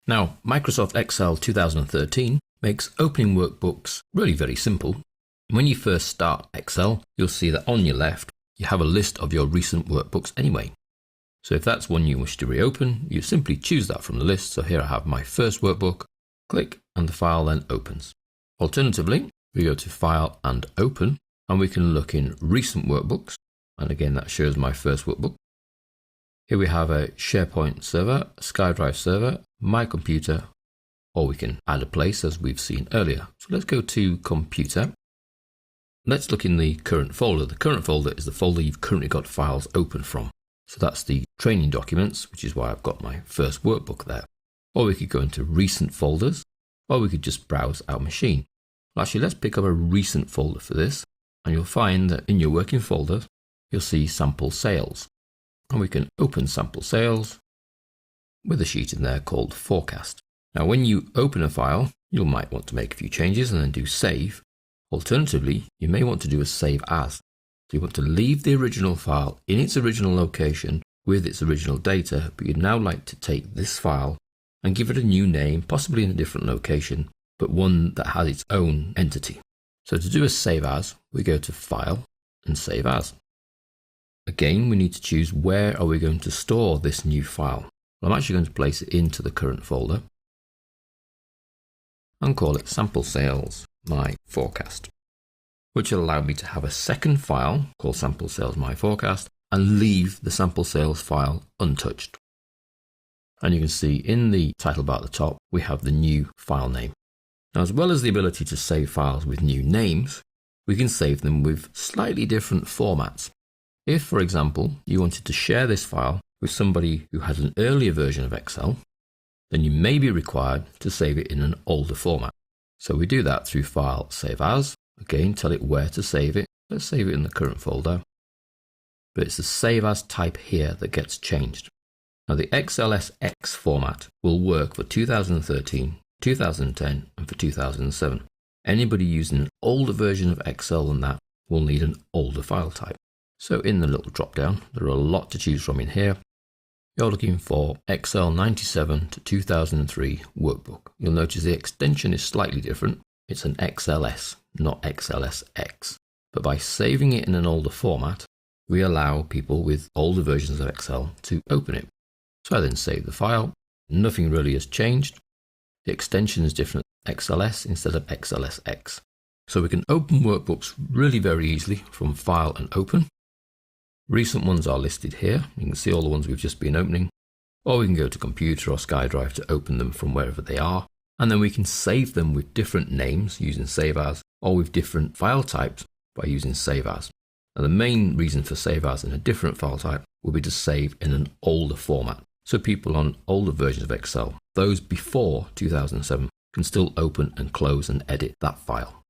Now, Microsoft Excel 2013 makes opening workbooks really very simple. When you first start Excel, you'll see that on your left, you have a list of your recent workbooks anyway. So if that's one you wish to reopen, you simply choose that from the list. So here I have my first workbook, click, and the file then opens. Alternatively, we go to File and Open, and we can look in Recent Workbooks. And again, that shows my first workbook. Here we have a SharePoint server, a SkyDrive server, my computer, or we can add a place as we've seen earlier. So let's go to Computer. Let's look in the current folder. The current folder is the folder you've currently got files open from. So that's the training documents, which is why I've got my first workbook there. Or we could go into recent folders, or we could just browse our machine. Well, actually, let's pick up a recent folder for this, and you'll find that in your working folder, you'll see sample sales. And we can open sample sales with a sheet in there called forecast. Now, when you open a file, you might want to make a few changes and then do save. Alternatively, you may want to do a save as. So you want to leave the original file in its original location with its original data, but you'd now like to take this file and give it a new name, possibly in a different location, but one that has its own entity. So to do a save as, we go to File and Save As. Again, we need to choose where are we going to store this new file. Well, I'm actually going to place it into the current folder and call it Sample Sales My Forecast, which will allow me to have a second file called Sample Sales My Forecast and leave the Sample Sales file untouched. And you can see in the title bar at the top, we have the new file name. Now, as well as the ability to save files with new names, we can save them with slightly different formats. If, for example, you wanted to share this file with somebody who had an earlier version of Excel, then you may be required to save it in an older format. So we do that through File, Save As. Again, tell it where to save it. Let's save it in the current folder. But it's the Save As type here that gets changed. Now, the XLSX format will work for 2013, 2010, and for 2007. Anybody using an older version of Excel than that will need an older file type. So in the little drop down, there are a lot to choose from in here. You're looking for Excel 97 to 2003 workbook. You'll notice the extension is slightly different. It's an XLS, not XLSX. But by saving it in an older format, we allow people with older versions of Excel to open it. So I then save the file. Nothing really has changed. The extension is different, XLS instead of XLSX. So we can open workbooks really very easily from File and Open. Recent ones are listed here. You can see all the ones we've just been opening. Or we can go to Computer or SkyDrive to open them from wherever they are. And then we can save them with different names using Save As, or with different file types by using Save As. Now, the main reason for Save As in a different file type will be to save in an older format. So people on older versions of Excel, those before 2007, can still open and close and edit that file.